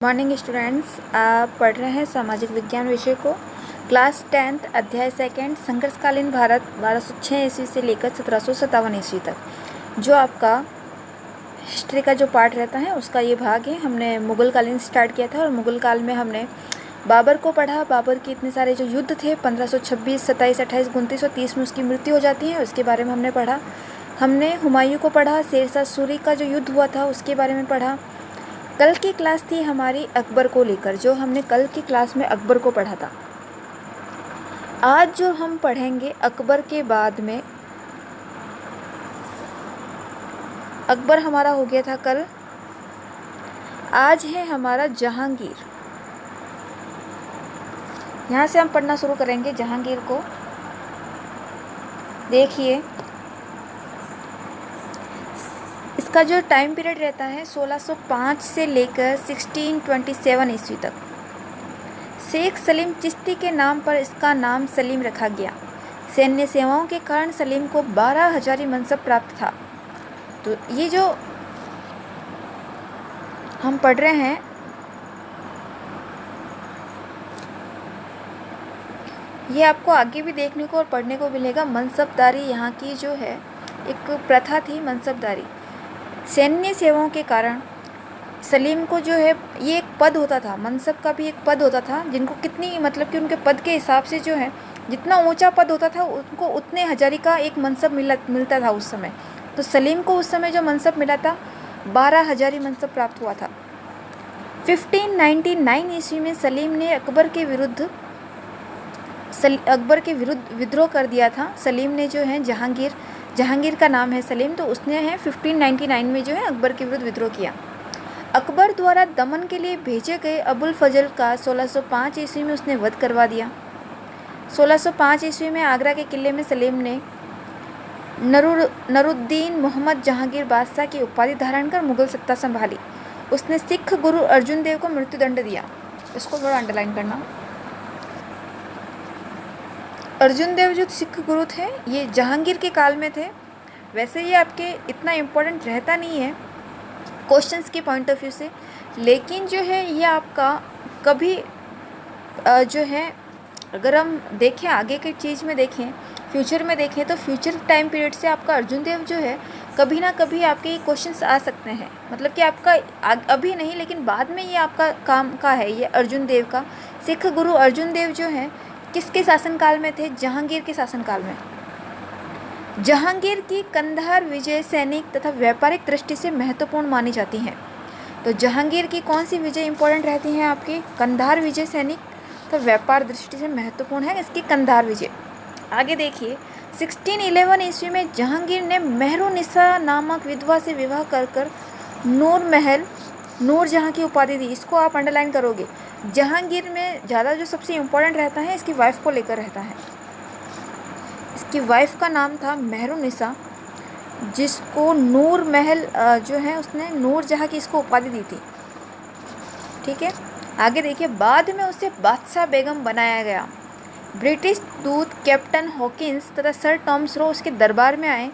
Morning students, आप पढ़ रहे हैं सामाजिक विज्ञान विषय को। क्लास 10th अध्याय सेकंड संघर्षकालीन भारत 1206 ईस्वी से लेकर 1757 ईस्वी तक, जो आपका हिस्ट्री का जो पार्ट रहता है उसका ये भाग है। हमने मुगल कालीन स्टार्ट किया था और मुगल काल में हमने बाबर को पढ़ा। बाबर के इतने सारे जो युद्ध थे 1526, 27, 28, 29 और 30 में उसकी मृत्यु हो जाती है, उसके बारे में हमने पढ़ा। हमने हुमायूं को पढ़ा, शेरशाह सूरी का जो युद्ध हुआ था उसके बारे में पढ़ा। कल की क्लास थी हमारी अकबर को लेकर, जो हमने कल की क्लास में अकबर को पढ़ा था। आज जो हम पढ़ेंगे अकबर के बाद में, अकबर हमारा हो गया था कल, आज है हमारा जहांगीर। यहाँ से हम पढ़ना शुरू करेंगे जहांगीर को। देखिए, इसका जो टाइम पीरियड रहता है 1605 से लेकर 1627 ईस्वी तक। शेख सलीम चिश्ती के नाम पर इसका नाम सलीम रखा गया। सैन्य सेवाओं के कारण सलीम को 12 हजारी मनसब प्राप्त था। तो ये जो हम पढ़ रहे हैं, ये आपको आगे भी देखने को और पढ़ने को मिलेगा। मनसबदारी यहाँ की जो है एक प्रथा थी, मनसबदारी। सैन्य सेवाओं के कारण सलीम को जो है ये एक पद होता था, मनसब का भी एक पद होता था, जिनको कितनी मतलब कि उनके पद के हिसाब से जो है जितना ऊंचा पद होता था उनको उतने हजारी का एक मनसब मिलता था उस समय। तो सलीम को उस समय जो मनसब मिला था 12 हजारी मनसब प्राप्त हुआ था। 1599 ईस्वी में सलीम ने अकबर के विरुद्ध विद्रोह कर दिया था। सलीम ने जो है जहांगीर का नाम है सलीम, तो उसने है 1599 में जो है अकबर के विरुद्ध विद्रोह किया। अकबर द्वारा दमन के लिए भेजे गए अबुल फजल का 1605 ईस्वी में उसने वध करवा दिया। 1605 ईस्वी में आगरा के किले में सलीम ने नरुद्दीन मोहम्मद जहांगीर बादशाह की उपाधि धारण कर मुगल सत्ता संभाली। उसने सिख गुरु अर्जुन देव को मृत्युदंड दिया। इसको थोड़ा अंडरलाइन करना। अर्जुन देव जो सिख गुरु थे ये जहांगीर के काल में थे। वैसे ये आपके इतना इम्पोर्टेंट रहता नहीं है क्वेश्चंस के पॉइंट ऑफ व्यू से, लेकिन जो है ये आपका कभी जो है अगर हम देखें आगे की चीज़ में देखें, फ्यूचर में देखें, तो फ्यूचर टाइम पीरियड से आपका अर्जुन देव जो है कभी ना कभी आपके ये क्वेश्चंस आ सकते हैं। मतलब कि आपका अभी नहीं लेकिन बाद में ये आपका काम का है। ये अर्जुन देव का, सिख गुरु अर्जुन देव जो है किसके शासनकाल में थे? जहांगीर के शासनकाल में। जहांगीर की कंधार विजय सैनिक तथा व्यापारिक दृष्टि से महत्वपूर्ण मानी जाती हैं। तो जहांगीर की कौन सी विजय इंपॉर्टेंट रहती हैं आपकी? कंधार विजय सैनिक तो व्यापार दृष्टि से महत्वपूर्ण है इसकी कंधार विजय। आगे देखिए, 1611 ईस्वी में जहांगीर ने मेहरुनिसा नामक विधवा से विवाह कर नूर जहां की उपाधि दी। इसको आप अंडरलाइन करोगे। जहांगीर में ज़्यादा जो सबसे इम्पोर्टेंट रहता है इसकी वाइफ को लेकर रहता है। इसकी वाइफ का नाम था मेहरुनिसा, जिसको नूर महल जो है उसने नूर जहाँ की इसको उपाधि दी थी। ठीक है, आगे देखिए, बाद में उसे बादशाह बेगम बनाया गया। ब्रिटिश दूत कैप्टन हॉकिंस तथा सर टॉमस रो उसके दरबार में आए।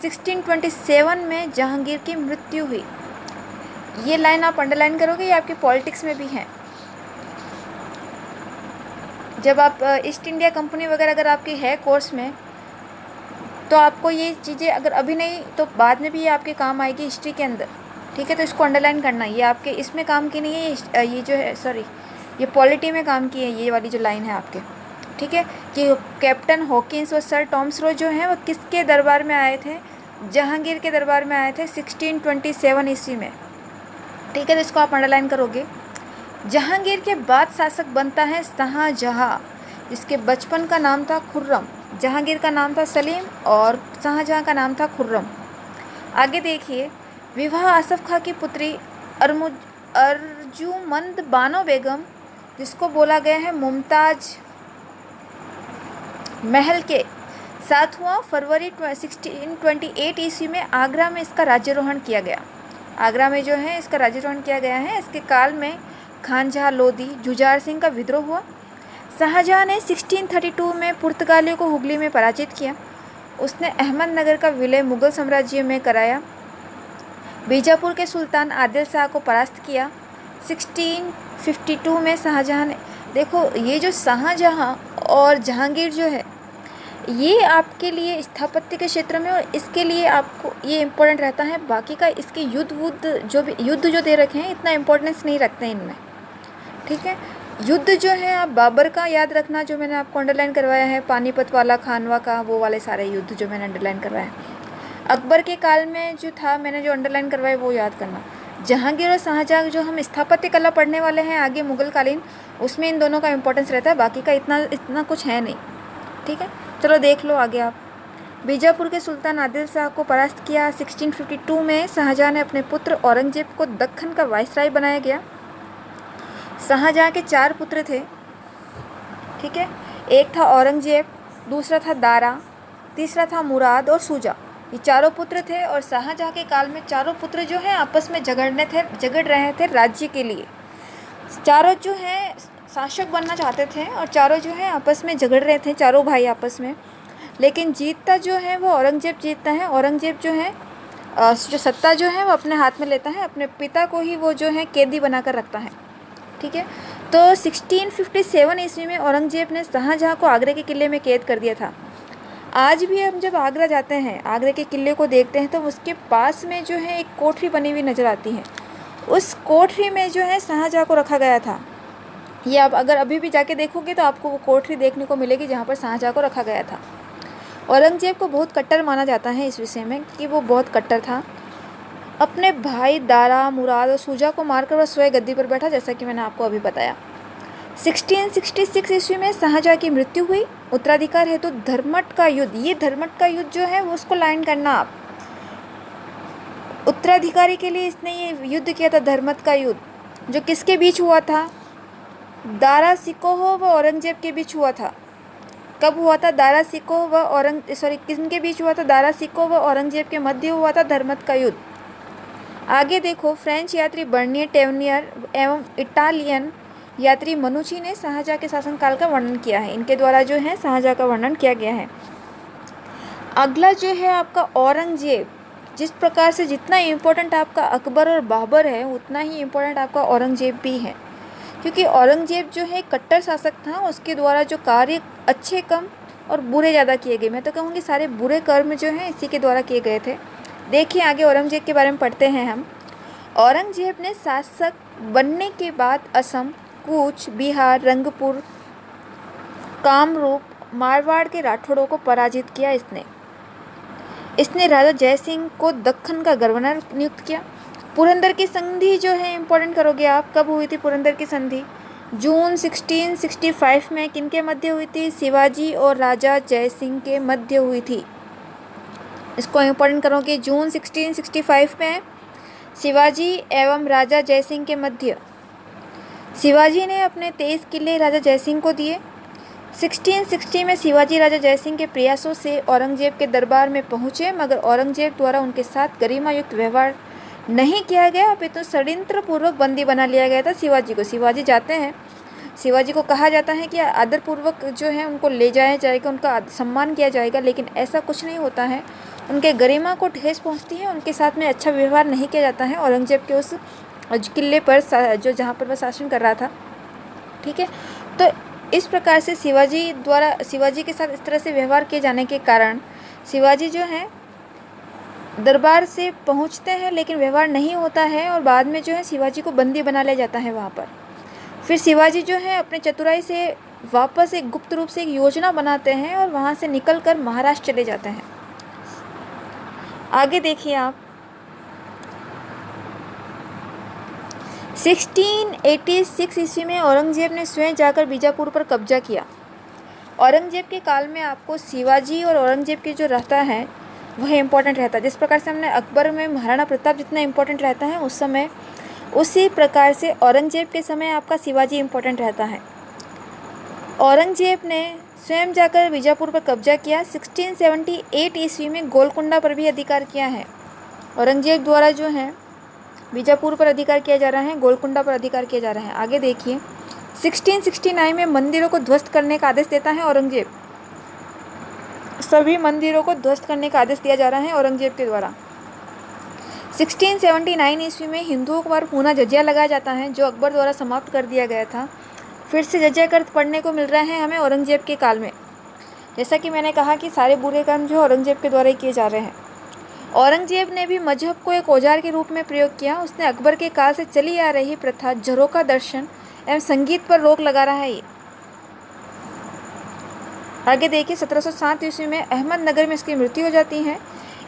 1627 में जहांगीर की मृत्यु हुई। ये लाइन आप अंडरलाइन करोगे, ये आपके पॉलिटिक्स में भी है। जब आप ईस्ट इंडिया कंपनी वगैरह अगर आपकी है कोर्स में, तो आपको ये चीज़ें अगर अभी नहीं तो बाद में भी ये आपके काम आएगी हिस्ट्री के अंदर। ठीक है, तो इसको अंडरलाइन करना। ये आपके इसमें काम की नहीं है, ये जो है सॉरी ये पॉलिटी में काम की है, ये वाली जो लाइन है आपके। ठीक है, कि कैप्टन हॉकिंस और सर टॉमस रो जो हैं वो किसके दरबार में आए थे? जहांगीर के दरबार में आए थे 1627 ईस्वी में। ठीक है, तो इसको आप अंडरलाइन करोगे। जहांगीर के बाद शासक बनता है शाहजहाँ, जिसके बचपन का नाम था खुर्रम। जहांगीर का नाम था सलीम और शाहजहाँ का नाम था खुर्रम। आगे देखिए, विवाह आसफ खां की पुत्री अर्जुमंद बानो बेगम, जिसको बोला गया है मुमताज महल के साथ हुआ। फरवरी 1628 ईस्वी में आगरा में इसका राज्यारोहण किया गया। आगरा में जो है इसका राज्यारोहण किया गया है। इसके काल में खानजहाँ लोधी जुझार सिंह का विद्रोह हुआ। शाहजहाँ ने 1632 में पुर्तगालियों को हुगली में पराजित किया। उसने अहमदनगर का विलय मुगल साम्राज्य में कराया। बीजापुर के सुल्तान आदिल शाह को परास्त किया। 1652 में शाहजहाँ ने, देखो ये जो शाहजहाँ और जहांगीर जो है ये आपके लिए स्थापत्य के क्षेत्र में, और इसके लिए आपको ये इम्पोर्टेंट रहता है। बाकी का इसके युद्ध जो दे रखे हैं इतना इम्पोर्टेंस नहीं रखते हैं इनमें, ठीक है। युद्ध जो है आप बाबर का याद रखना, जो मैंने आपको अंडरलाइन करवाया है, पानीपत वाला, खानवा का, वो वाले सारे युद्ध जो मैंने अंडरलाइन करवाया है। अकबर के काल में जो था मैंने जो अंडरलाइन करवाया वो याद करना। जहांगीर और शाहजहाँ जो हम स्थापत्य कला पढ़ने वाले हैं आगे मुगल कालीन, उसमें इन दोनों का इंपॉर्टेंस रहता है, बाकी का इतना कुछ है नहीं, ठीक है। चलो देख लो आगे आप। बीजापुर के सुल्तान आदिल शाह को परास्त किया। 1652 में शाहजहाँ ने अपने पुत्र औरंगजेब को दक्कन का वाइसराय बनाया गया। शाहजहाँ के 4 पुत्र थे, ठीक है। एक था औरंगजेब, दूसरा था दारा, तीसरा था मुराद और शुजा। ये चारों पुत्र थे, और शाहजहाँ के काल में चारों पुत्र जो हैं आपस में झगड़ रहे थे राज्य के लिए। चारों जो हैं शासक बनना चाहते थे, और चारों जो हैं आपस में झगड़ रहे थे, चारों भाई आपस में। लेकिन जीतता जो है वो औरंगजेब जीतता है। औरंगजेब जो है जो सत्ता जो है वो अपने हाथ में लेता है, अपने पिता को ही वो जो है कैदी बनाकर रखता है, ठीक है। तो 1657 ईस्वी में औरंगजेब ने शाहजहाँ को आगरे के किले में कैद कर दिया था। आज भी हम जब आगरा जाते हैं, आगरे के किले को देखते हैं, तो उसके पास में जो है एक कोठरी बनी हुई नज़र आती है। उस कोठरी में जो है शाहजहाँ को रखा गया था। ये आप अगर अभी भी जाके देखोगे तो आपको वो कोठरी देखने को मिलेगी जहाँ पर शाहजहाँ को रखा गया था। औरंगजेब को बहुत कट्टर माना जाता है इस विषय में कि वो बहुत कट्टर था। अपने भाई दारा, मुराद और शुजा को मारकर वह स्वयं गद्दी पर बैठा, जैसा कि मैंने आपको अभी बताया। 1666 ईस्वी में शाहजहाँ की मृत्यु हुई। उत्तराधिकार है तो धर्मट का युद्ध, ये धर्मट का युद्ध जो है वो उसको लाइन करना आप। उत्तराधिकारी के लिए इसने ये युद्ध किया था, धर्मट का युद्ध, जो किसके बीच हुआ था? दारा सिकोह व औरंगजेब के बीच हुआ था। कब हुआ था? दारा सिकोह व किसके बीच हुआ था? दारा सिकोह व औरंगजेब के मध्य हुआ था धर्मट का युद्ध। आगे देखो, फ्रेंच यात्री बर्नियर टेवनियर एवं इटालियन यात्री मनुची ने शाहजहाँ के शासनकाल का वर्णन किया है। इनके द्वारा जो है शाहजहाँ का वर्णन किया गया है। अगला जो है आपका औरंगजेब। जिस प्रकार से जितना इम्पोर्टेंट आपका अकबर और बाबर है, उतना ही इम्पोर्टेंट आपका औरंगजेब भी है, क्योंकि औरंगजेब जो है कट्टर शासक था। उसके द्वारा जो कार्य अच्छे कम और बुरे ज़्यादा किए गए। मैं तो कहूँगी सारे बुरे कर्म जो हैं इसी के द्वारा किए गए थे। देखिए आगे औरंगजेब के बारे में पढ़ते हैं हम। औरंगजेब ने शासक बनने के बाद असम, कूच, बिहार, रंगपुर, कामरूप, मारवाड़ के राठौड़ों को पराजित किया। इसने राजा जयसिंह को दक्कन का गवर्नर नियुक्त किया। पुरंदर की संधि जो है इम्पोर्टेंट करोगे आप, कब हुई थी पुरंदर की संधि? जून 1665 में। किनके मध्य हुई थी? शिवाजी और राजा जयसिंह के मध्य हुई थी। इसको इम्पोर्टेंट करोगे, जून 1665 में शिवाजी एवं राजा जयसिंह के मध्य। शिवाजी ने अपने 23 किले राजा जयसिंह को दिए। 1660 में शिवाजी राजा जयसिंह के प्रयासों से औरंगजेब के दरबार में पहुँचे, मगर औरंगजेब द्वारा उनके साथ गरिमायुक्त व्यवहार नहीं किया गया, अपितु षड्यंत्र पूर्वक बंदी बना लिया गया था शिवाजी को। शिवाजी जाते हैं, शिवाजी को कहा जाता है कि आदरपूर्वक जो है उनको ले जाया जाएगा, उनका सम्मान किया जाएगा, लेकिन ऐसा कुछ नहीं होता है। उनके गरिमा को ठेस पहुंचती है, उनके साथ में अच्छा व्यवहार नहीं किया जाता है औरंगजेब के उस किले पर जो जहाँ पर वह शासन कर रहा था, ठीक है। तो इस प्रकार से शिवाजी के साथ इस तरह से व्यवहार किए जाने के कारण शिवाजी जो है दरबार से पहुंचते हैं, लेकिन व्यवहार नहीं होता है, और बाद में जो है शिवाजी को बंदी बना लिया जाता है वहाँ पर। फिर शिवाजी जो है अपने चतुराई से वापस एक गुप्त रूप से एक योजना बनाते हैं और वहाँ से निकलकर महाराष्ट्र चले जाते हैं। आगे देखिए आप, 1686 ईस्वी में औरंगजेब ने स्वयं जाकर बीजापुर पर कब्जा किया। औरंगजेब के काल में आपको शिवाजी और औरंगजेब के जो रहता है वह इम्पोर्टेंट रहता है। जिस प्रकार से हमने अकबर में महाराणा प्रताप जितना इम्पोर्टेंट रहता है उस समय, उसी प्रकार से औरंगजेब के समय आपका शिवाजी इम्पोर्टेंट रहता है। औरंगजेब ने स्वयं जाकर बीजापुर पर कब्जा किया। 1678 ईस्वी में गोलकुंडा पर भी अधिकार किया है। औरंगजेब द्वारा जो है बीजापुर पर अधिकार किया जा रहा है, गोलकुंडा पर अधिकार किया जा रहा है। आगे देखिए, 1669 में मंदिरों को ध्वस्त करने का आदेश देता है औरंगजेब। सभी मंदिरों को ध्वस्त करने का आदेश दिया जा रहा है औरंगजेब के द्वारा। 1679 ईस्वी में हिंदुओं पर पुनः जजिया लगाया जाता है, जो अकबर द्वारा समाप्त कर दिया गया था। फिर से जजिया कर पढ़ने को मिल रहा है हमें औरंगजेब के काल में। जैसा कि मैंने कहा कि सारे बुरे काम जो औरंगजेब के द्वारा ही किए जा रहे हैं। औरंगजेब ने भी मजहब को एक औजार के रूप में प्रयोग किया। उसने अकबर के काल से चली आ रही प्रथा झरोखा दर्शन एवं संगीत पर रोक लगा रहा है ये। आगे देखिए 1707 ईस्वी में अहमदनगर में इसकी मृत्यु हो जाती है।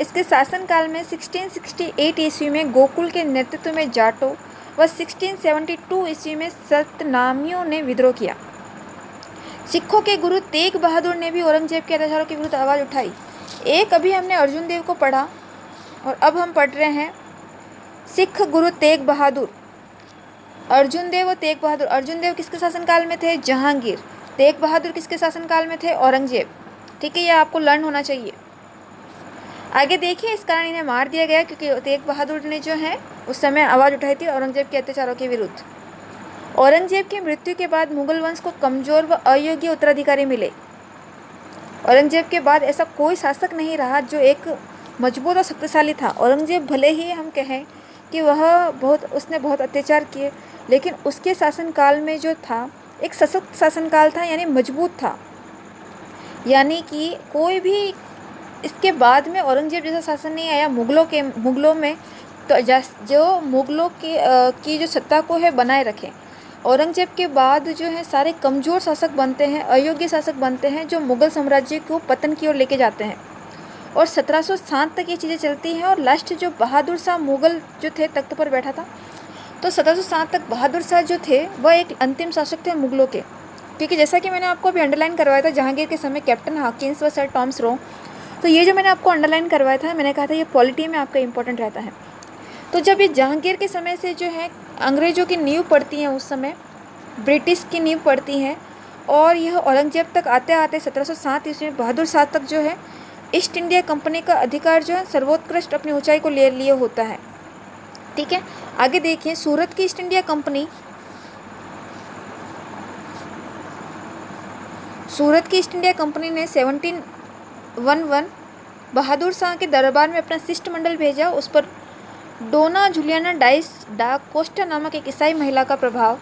इसके शासनकाल में 1668 ईस्वी में गोकुल के नेतृत्व में जाटों व 1672 ईस्वी में सतनामियों ने विद्रोह किया। सिखों के गुरु तेग बहादुर ने भी औरंगजेब के अत्याचारों के विरुद्ध आवाज़ उठाई। एक अभी हमने अर्जुन देव को पढ़ा और अब हम पढ़ रहे हैं सिख गुरु तेग बहादुर। अर्जुन देव और तेग बहादुर। अर्जुन देव किसके शासनकाल में थे? जहांगीर। तेग बहादुर किसके शासनकाल में थे? औरंगजेब। ठीक है, ये आपको लर्न होना चाहिए। आगे देखिए, इस कारण इन्हें मार दिया गया क्योंकि तेग बहादुर ने जो है उस समय आवाज़ उठाई थी औरंगजेब के अत्याचारों के विरुद्ध। औरंगजेब की मृत्यु के बाद मुगल वंश को कमजोर व अयोग्य उत्तराधिकारी मिले। औरंगजेब के बाद ऐसा कोई शासक नहीं रहा जो एक मजबूत और शक्तिशाली था। औरंगजेब भले ही हम कहें कि उसने बहुत अत्याचार किए, लेकिन उसके शासनकाल में जो था एक सशक्त शासनकाल था, यानी मजबूत था। यानी कि कोई भी इसके बाद में औरंगजेब जैसा शासन नहीं आया मुगलों में, तो जो मुगलों की जो सत्ता को है बनाए रखे। औरंगजेब के बाद जो है सारे कमज़ोर शासक बनते हैं, अयोग्य शासक बनते हैं, जो मुगल साम्राज्य को पतन की ओर लेके जाते हैं। और 1707 तक ये चीज़ें चलती हैं और लास्ट जो बहादुर शाह मुगल जो थे तख्त पर बैठा था, तो 1707 तक बहादुर शाह जो थे वह एक अंतिम शासक थे मुगलों के। क्योंकि जैसा कि मैंने आपको अभी अंडरलाइन करवाया था जहांगीर के समय कैप्टन हॉकिंस व सर टॉमस रो, तो ये जो मैंने आपको अंडरलाइन करवाया था, मैंने कहा था ये पॉलिटी में आपका इंपॉर्टेंट रहता है। तो जब ये जहांगीर के समय से जो है अंग्रेज़ों की नींव पड़ती है, उस समय ब्रिटिश की नींव पड़ती है, और यह औरंगजेब तक आते आते 1707 ईस्वी में बहादुर शाह तक जो है ईस्ट इंडिया कंपनी का अधिकार जो है सर्वोत्कृष्ट अपनी ऊंचाई को ले लिए होता है। ठीक है, आगे देखिए सूरत की ईस्ट इंडिया कंपनी ने 1711 बहादुर शाह के दरबार में अपना शिष्टमंडल भेजा। उस पर डोना जुलियाना डाइस डा कोस्टा नामक एक ईसाई महिला का प्रभाव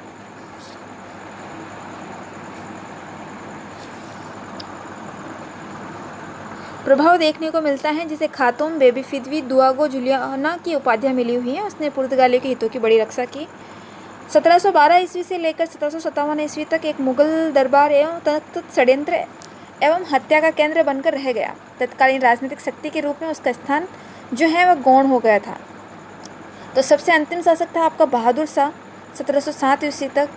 देखने को मिलता है, जिसे खातूम बेबी फिदवी दुआगो जुलियाना की उपाधियाँ मिली हुई हैं। उसने पुर्तगालियों के हितों की बड़ी रक्षा की। 1712 ईस्वी से लेकर 1757 ईस्वी तक एक मुगल दरबार एवं तख्त षड्यंत्र एवं हत्या का केंद्र बनकर रह गया। तत्कालीन राजनीतिक शक्ति के रूप में उसका स्थान जो है वह गौण हो गया था। तो सबसे अंतिम शासक था आपका बहादुर शाह 1707 ईस्वी तक।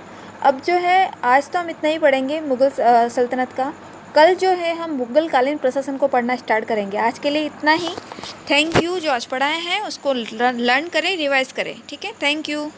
अब जो है आज तो हम इतना ही पढ़ेंगे मुगल सल्तनत का। कल जो है हम मुगल कालीन प्रशासन को पढ़ना स्टार्ट करेंगे। आज के लिए इतना ही। Thank you. जो आज पढ़ाए हैं उसको लर्न करें, रिवाइज करें। ठीक है, थैंक यू।